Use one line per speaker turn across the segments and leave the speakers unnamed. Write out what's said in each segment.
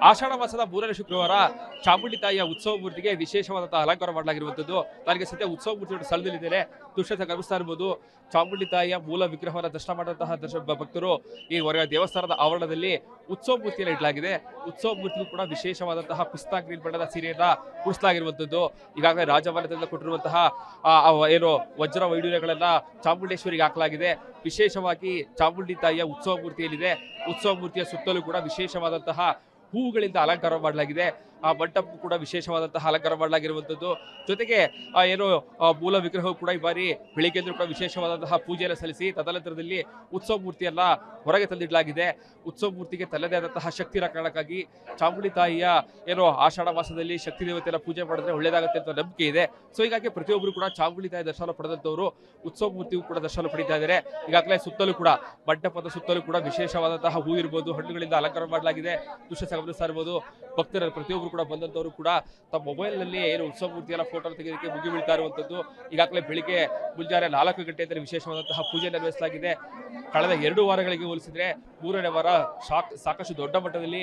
ಆಷಾಢ ಮಾಸದ 3ನೇ ಶುಕ್ರವಾರ ಚಾಮುಂಡಿ ತಾಯಿಯ ಉತ್ಸವ ಮೂರ್ತಿಗೆ ವಿಶೇಷವಾದಂತಹ ಅಲಂಕಾರ ಮಾಡಲಾಗಿರುವಂತದ್ದು. ನನಗೆ ಸದ್ಯ ಉತ್ಸವ ಮೂರ್ತಿ ಸ್ಥಳದಲ್ಲಿದ್ದೇನೆ. ದೃಶ್ಯ ಗಮನಿಸ್ತಾ ಇರಬಹುದು. ಚಾಮುಂಡಿ ತಾಯಿಯ ಮೂಲ ವಿಗ್ರಹವನ್ನು ದರ್ಶನ ಮಾಡಿದಂತಹ ಭಕ್ತರು ಈ ದೇವಸ್ಥಾನದ ಆವರಣದಲ್ಲಿ ಉತ್ಸವ ಮೂರ್ತಿಯನ್ನು ಇಡಲಾಗಿದೆ. ಉತ್ಸವ ಮೂರ್ತಿಗೂ ಕೂಡ ವಿಶೇಷವಾದಂತಹ ಪಿಸ್ತಾ ಗ್ರೀನ್ ಬಣ್ಣದ ಸೀರೆಯನ್ನ ಉಡಿಸಲಾಗಿರುವಂತದ್ದು. ಈಗಾಗಲೇ ರಾಜಮನೆತನದಿಂದ ಕೊಟ್ಟಿರುವಂತಹ ಏನು ವಜ್ರ ವೈಡೂರ್ಯಗಳನ್ನ ಚಾಮುಂಡೇಶ್ವರಿಗೆ ಹಾಕಲಾಗಿದೆ. ವಿಶೇಷವಾಗಿ ಚಾಮುಂಡಿ ತಾಯಿಯ ಉತ್ಸವ ಮೂರ್ತಿಯಲ್ಲಿದೆ. ಉತ್ಸವ ಮೂರ್ತಿಯ ಸುತ್ತಲೂ ಕೂಡ ವಿಶೇಷವಾದಂತಹ ಹೂವುಗಳಿಂದ ಅಲಂಕಾರ ಮಾಡಲಾಗಿದೆ. ಆ ಮಂಟಪಕ್ಕೂ ಕೂಡ ವಿಶೇಷವಾದಂತಹ ಅಲಂಕಾರ ಮಾಡಲಾಗಿರುವಂತದ್ದು. ಜೊತೆಗೆ ಏನು ಮೂಲ ವಿಗ್ರಹವು ಕೂಡ ಈ ಬಾರಿ ಬೆಳಿಗ್ಗೆಂದ್ರೂ ಕೂಡ ವಿಶೇಷವಾದಂತಹ ಪೂಜೆಯನ್ನು ಸಲ್ಲಿಸಿ ತದನಂತರದಲ್ಲಿ ಉತ್ಸವ ಮೂರ್ತಿಯನ್ನ ಹೊರಗೆ ತಂದಿಡಲಾಗಿದೆ. ಉತ್ಸವ ಮೂರ್ತಿಗೆ ತನ್ನದೇ ಆದಂತಹ ಶಕ್ತಿ ಕಾರಣಕ್ಕಾಗಿ ಚಾಮುಂಡಿ ತಾಯಿಯ ಏನು ಆಷಾಢ ಮಾಸದಲ್ಲಿ ಶಕ್ತಿ ದೇವತೆಯ ಪೂಜೆ ಮಾಡಿದ್ರೆ ಒಳ್ಳೇದಾಗುತ್ತೆ ಅಂತ ನಂಬಿಕೆ ಇದೆ. ಸೊ ಹೀಗಾಗಿ ಪ್ರತಿಯೊಬ್ಬರು ಕೂಡ ಚಾಮುಂಡಿ ತಾಯಿ ದರ್ಶನ ಪಡೆದಂತವರು ಉತ್ಸವ ಮೂರ್ತಿಗೂ ಕೂಡ ದರ್ಶನ ಪಡಿತಾ ಇದ್ದಾರೆ. ಈಗಾಗಲೇ ಸುತ್ತಲೂ ಕೂಡ ಮಂಟಪದ ಸುತ್ತಲೂ ಕೂಡ ವಿಶೇಷವಾದಂತಹ ಹೂ ಇರ್ಬೋದು, ಹಣ್ಣುಗಳಿಂದ ಅಲಂಕಾರ ಮಾಡಲಾಗಿದೆ. ದೃಶ್ಯ ಗಮನಿಸ್ತಾ ಇರಬಹುದು. ಭಕ್ತರ ಪ್ರತಿಯೊಬ್ಬರು ಕೂಡ ಬಂದಂತವರು ಕೂಡ ತಮ್ಮ ಮೊಬೈಲ್ ನಲ್ಲಿ ಏನು ಉತ್ಸವ ಮೂರ್ತಿಯನ್ನ ಫೋಟೋ ತೆಗೆಯೋದಕ್ಕೆ ಮುಗಿ ಬೀಳ್ತಾ ಇರುವಂತದ್ದು. ಈಗಾಗಲೇ ಬೆಳಿಗ್ಗೆ ಮುಂಜಾನೆ 4 ಗಂಟೆಯಿಂದ ವಿಶೇಷವಾದಂತಹ ಪೂಜೆ ನೆರವೇರಿಸಲಾಗಿದೆ. ಕಳೆದ 2 ವಾರಗಳಿಗೆ ಹೋಲಿಸಿದ್ರೆ 3ನೇ ವಾರ ಸಾಕಷ್ಟು ದೊಡ್ಡ ಮಟ್ಟದಲ್ಲಿ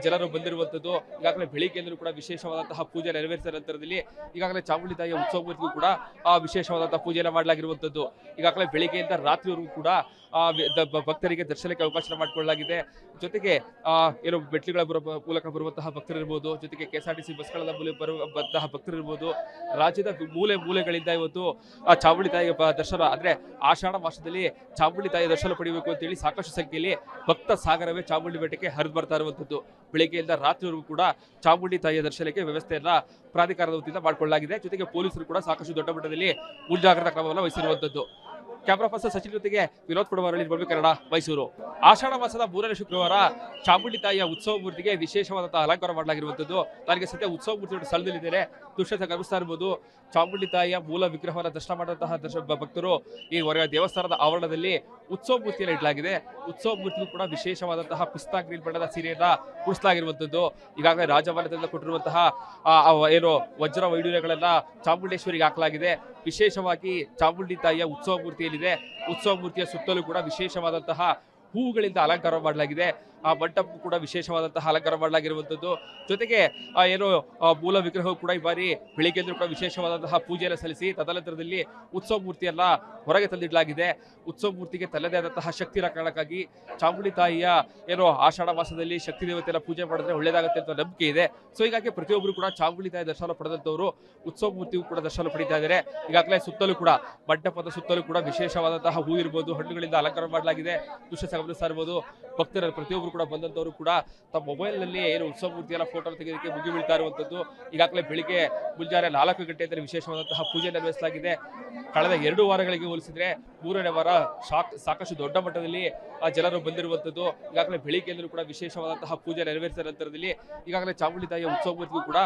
ಜನರು ಬಂದಿರುವಂತದ್ದು. ಈಗಾಗಲೇ ಬೆಳಿಗ್ಗೆಂದ್ರೂ ಕೂಡ ವಿಶೇಷವಾದಂತಹ ಪೂಜೆ ನೆರವೇರಿಸಿದ ನಂತರದಲ್ಲಿ ಈಗಾಗಲೇ ಚಾಮುಂಡಿ ತಾಯಿಯ ಉತ್ಸವ ಮೂರ್ತಿಗೂ ಕೂಡ ವಿಶೇಷವಾದಂತಹ ಪೂಜೆಯನ್ನು ಮಾಡಲಾಗಿರುವಂತದ್ದು. ಈಗಾಗಲೇ ಬೆಳಿಗ್ಗೆಯಿಂದ ರಾತ್ರಿವರೆಗೂ ಕೂಡ ಭಕ್ತರಿಗೆ ದರ್ಶನಕ್ಕೆ ಅವಕಾಶ ಮಾಡಿಕೊಳ್ಳಲಾಗಿದೆ. ಜೊತೆಗೆ ಏನು ಮೆಟ್ಲುಗಳ ಮೂಲಕ ಬರುವಂತಹ ಭಕ್ತರಿರ್ಬೋದು, ಜೊತೆಗೆ KSRTC ಬಸ್ಗಳ ಬರುವಂತಹ ಭಕ್ತರಿರ್ಬೋದು, ರಾಜ್ಯದ ಮೂಲೆಗಳಿಂದ ಇವತ್ತು ಚಾಮುಂಡಿ ತಾಯಿಯ ದರ್ಶನ ಅಂದ್ರೆ ಆಷಾಢ ಮಾಸದಲ್ಲಿ ಚಾಮುಂಡಿ ತಾಯಿಯ ದರ್ಶನ ಪಡೆಯಬೇಕು ಅಂತ ಹೇಳಿ ಸಾಕಷ್ಟು ಸಂಖ್ಯೆಯಲ್ಲಿ ಭಕ್ತ ಸಾಗರವೇ ಚಾಮುಂಡಿ ಬೆಟ್ಟಕ್ಕೆ ಹರಿದು ಬರ್ತಾ ಇರುವಂತದ್ದು. ಬೆಳಿಗ್ಗೆಯಿಂದ ರಾತ್ರಿವರೆಗೂ ಕೂಡ ಚಾಮುಂಡಿ ತಾಯಿಯ ದರ್ಶನಕ್ಕೆ ವ್ಯವಸ್ಥೆಯನ್ನ ಪ್ರಾಧಿಕಾರದ ವತಿಯಿಂದ ಮಾಡಿಕೊಳ್ಳಲಾಗಿದೆ. ಜೊತೆಗೆ ಪೊಲೀಸರು ಕೂಡ ಸಾಕಷ್ಟು ದೊಡ್ಡ ಮಟ್ಟದಲ್ಲಿ ಮುಂಜಾಗ್ರತಾ ಕ್ರಮವನ್ನು ವಹಿಸಿರುವಂತದ್ದು. ಕ್ಯಾಮರಾ ಪರ್ಸನ್ ಸಚಿನ್ ಜೊತೆಗೆ ವಿನೋದ್ ಪುಡವರಳ್ಳಿ, ಕನ್ನಡ, ಮೈಸೂರು. ಆಷಾಢ ಮಾಸದ 3ನೇ ಶುಕ್ರವಾರ ಚಾಮುಂಡಿ ತಾಯಿಯ ಉತ್ಸವ ಮೂರ್ತಿಗೆ ವಿಶೇಷವಾದಂತಹ ಅಲಂಕಾರ ಮಾಡಲಾಗಿರುವಂತದ್ದು. ನನಗೆ ಸದ್ಯ ಉತ್ಸವ ಮೂರ್ತಿ ಸ್ಥಳದಲ್ಲಿದ್ದೇನೆ. ದೃಶ್ಯ ಗಮನಿಸ್ತಾ ಇರಬಹುದು. ಚಾಮುಂಡಿ ತಾಯಿಯ ಮೂಲ ವಿಗ್ರಹವನ್ನು ದರ್ಶನ ಮಾಡಿದಂತಹ ಭಕ್ತರು ಈ ದೇವಸ್ಥಾನದ ಆವರಣದಲ್ಲಿ ಉತ್ಸವ ಮೂರ್ತಿಯನ್ನು ಇಡಲಾಗಿದೆ. ಉತ್ಸವ ಮೂರ್ತಿಗೂ ಕೂಡ ವಿಶೇಷವಾದಂತಹ ಪಿಸ್ತಾ ಗ್ರೀನ್ ಬಣ್ಣದ ಸೀರೆಯನ್ನ ಉಡಿಸಲಾಗಿರುವಂತದ್ದು. ಈಗಾಗಲೇ ರಾಜಮನೆತನದಿಂದ ಕೊಟ್ಟಿರುವಂತಹ ಏನು ವಜ್ರ ವೈಡೂರ್ಯಗಳನ್ನ ಚಾಮುಂಡೇಶ್ವರಿಗೆ ಹಾಕಲಾಗಿದೆ. ವಿಶೇಷವಾಗಿ ಚಾಮುಂಡಿ ತಾಯಿಯ ಉತ್ಸವ ಮೂರ್ತಿಯಲ್ಲಿದೆ. ಉತ್ಸವ ಮೂರ್ತಿಯ ಸುತ್ತಲೂ ಕೂಡ ವಿಶೇಷವಾದಂತಹ ಹೂವುಗಳಿಂದ ಅಲಂಕಾರ ಮಾಡಲಾಗಿದೆ. ಆ ಮಂಟಪಕ್ಕೂ ಕೂಡ ವಿಶೇಷವಾದಂತಹ ಅಲಂಕಾರ ಮಾಡಲಾಗಿರುವಂತದ್ದು. ಜೊತೆಗೆ ಏನು ಮೂಲ ವಿಗ್ರಹವು ಕೂಡ ಈ ಬಾರಿ ಬೆಳಿಗ್ಗೆಂದ್ರೂ ಕೂಡ ವಿಶೇಷವಾದಂತಹ ಪೂಜೆಯನ್ನು ಸಲ್ಲಿಸಿ ತದನಂತರದಲ್ಲಿ ಉತ್ಸವ ಮೂರ್ತಿಯನ್ನ ಹೊರಗೆ ತಂದಿಡಲಾಗಿದೆ. ಉತ್ಸವ ಮೂರ್ತಿಗೆ ತನ್ನದೇ ಆದಂತಹ ಶಕ್ತಿ ಕಾರಣಕ್ಕಾಗಿ ಚಾಮುಂಡಿ ತಾಯಿಯ ಏನು ಆಷಾಢ ಮಾಸದಲ್ಲಿ ಶಕ್ತಿ ದೇವತೆಯ ಪೂಜೆ ಮಾಡಿದ್ರೆ ಒಳ್ಳೇದಾಗುತ್ತೆ ಅಂತ ನಂಬಿಕೆ ಇದೆ. ಸೊ ಹೀಗಾಗಿ ಪ್ರತಿಯೊಬ್ಬರು ಕೂಡ ಚಾಮುಂಡಿ ತಾಯಿ ದರ್ಶನ ಪಡೆದಂತವರು ಉತ್ಸವ ಮೂರ್ತಿಗೂ ಕೂಡ ದರ್ಶನ ಪಡಿತಾ ಇದ್ದಾರೆ. ಈಗಾಗಲೇ ಸುತ್ತಲೂ ಕೂಡ ಮಂಟಪದ ಸುತ್ತಲೂ ಕೂಡ ವಿಶೇಷವಾದಂತಹ ಹೂ ಇರ್ಬೋದು, ಹಣ್ಣುಗಳಿಂದ ಅಲಂಕಾರ ಮಾಡಲಾಗಿದೆ. ದೃಶ್ಯ ಗಮನಿಸ್ತಾ ಇರಬಹುದು. ಭಕ್ತರ ಪ್ರತಿಯೊಬ್ಬರು ಕೂಡ ಬಂದಂತವರು ಕೂಡ ತಮ್ಮ ಮೊಬೈಲ್ ನಲ್ಲಿ ಏನು ಉತ್ಸವ ಮೂರ್ತಿಯನ್ನ ಫೋಟೋ ತೆಗೆಯೋದಕ್ಕೆ ಮುಗಿ ಬೀಳ್ತಾ ಇರುವಂತದ್ದು. ಈಗಾಗಲೇ ಬೆಳಿಗ್ಗೆ ಮುಂಜಾನೆ 4 ಗಂಟೆಯಿಂದ ವಿಶೇಷವಾದಂತಹ ಪೂಜೆ ನೆರವೇರಿಸಲಾಗಿದೆ. ಕಳೆದ 2 ವಾರಗಳಿಗೆ ಹೋಲಿಸಿದ್ರೆ 3ನೇ ವಾರ ಸಾಕಷ್ಟು ದೊಡ್ಡ ಮಟ್ಟದಲ್ಲಿ ಜನರು ಬಂದಿರುವಂತದ್ದು. ಈಗಾಗಲೇ ಬೆಳಿಗ್ಗೆಂದ್ರೂ ಕೂಡ ವಿಶೇಷವಾದಂತಹ ಪೂಜೆ ನೆರವೇರಿಸಿದ ನಂತರದಲ್ಲಿ ಈಗಾಗಲೇ ಚಾಮುಂಡಿ ತಾಯಿಯ ಉತ್ಸವ ಮೂರ್ತಿಗೂ ಕೂಡ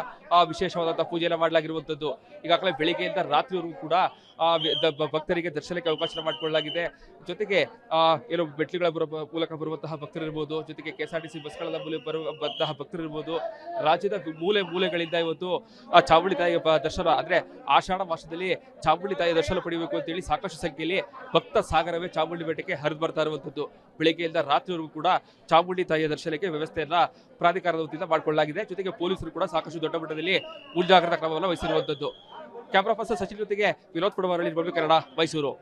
ವಿಶೇಷವಾದಂತಹ ಪೂಜೆಯನ್ನು ಮಾಡಲಾಗಿರುವಂತದ್ದು. ಈಗಾಗಲೇ ಬೆಳಿಗ್ಗೆಯಿಂದ ರಾತ್ರಿವರೆಗೂ ಕೂಡ ಭಕ್ತರಿಗೆ ದರ್ಶನಕ್ಕೆ ಅವಕಾಶ ಮಾಡಿಕೊಳ್ಳಲಾಗಿದೆ. ಜೊತೆಗೆ ಏನು ಮೆಟ್ಲುಗಳ ಮೂಲಕ ಬರುವಂತಹ ಭಕ್ತರಿರ್ಬೋದು, ಜೊತೆಗೆ KSRTC ಬಸ್ಗಳ ಬರುವಂತಹ ಭಕ್ತರಿರ್ಬೋದು, ರಾಜ್ಯದ ಮೂಲೆಗಳಿಂದ ಇವತ್ತು ಚಾಮುಂಡಿ ತಾಯಿಯ ದರ್ಶನ ಅಂದ್ರೆ ಆಷಾಢ ಮಾಸದಲ್ಲಿ ಚಾಮುಂಡಿ ತಾಯಿಯ ದರ್ಶನ ಪಡೆಯಬೇಕು ಅಂತ ಹೇಳಿ ಸಾಕಷ್ಟು ಸಂಖ್ಯೆಯಲ್ಲಿ ಭಕ್ತ ಸಾಗರವೇ ಚಾಮುಂಡಿ ಬೆಟ್ಟಕ್ಕೆ ಹರಿದು ಬರ್ತಾ ಇರುವಂತದ್ದು. ಬೆಳಿಗ್ಗೆಯಿಂದ ರಾತ್ರಿವರೆಗೂ ಕೂಡ ಚಾಮುಂಡಿ ತಾಯಿಯ ದರ್ಶನಕ್ಕೆ ವ್ಯವಸ್ಥೆಯನ್ನ ಪ್ರಾಧಿಕಾರದ ವತಿಯಿಂದ ಮಾಡಿಕೊಳ್ಳಲಾಗಿದೆ. ಜೊತೆಗೆ ಪೊಲೀಸರು ಕೂಡ ಸಾಕಷ್ಟು ದೊಡ್ಡ ಮಟ್ಟದಲ್ಲಿ ಮುಂಜಾಗ್ರತಾ ಕ್ರಮವನ್ನು ವಹಿಸಿರುವಂತದ್ದು. ಕ್ಯಾಮರಾ ಪರ್ಸನ್ ಸಚಿನ್ ಜೊತೆಗೆ ವಿನೋದ್ ಪುಡವರಳ್ಳಿ, ಕನ್ನಡ, ಮೈಸೂರು.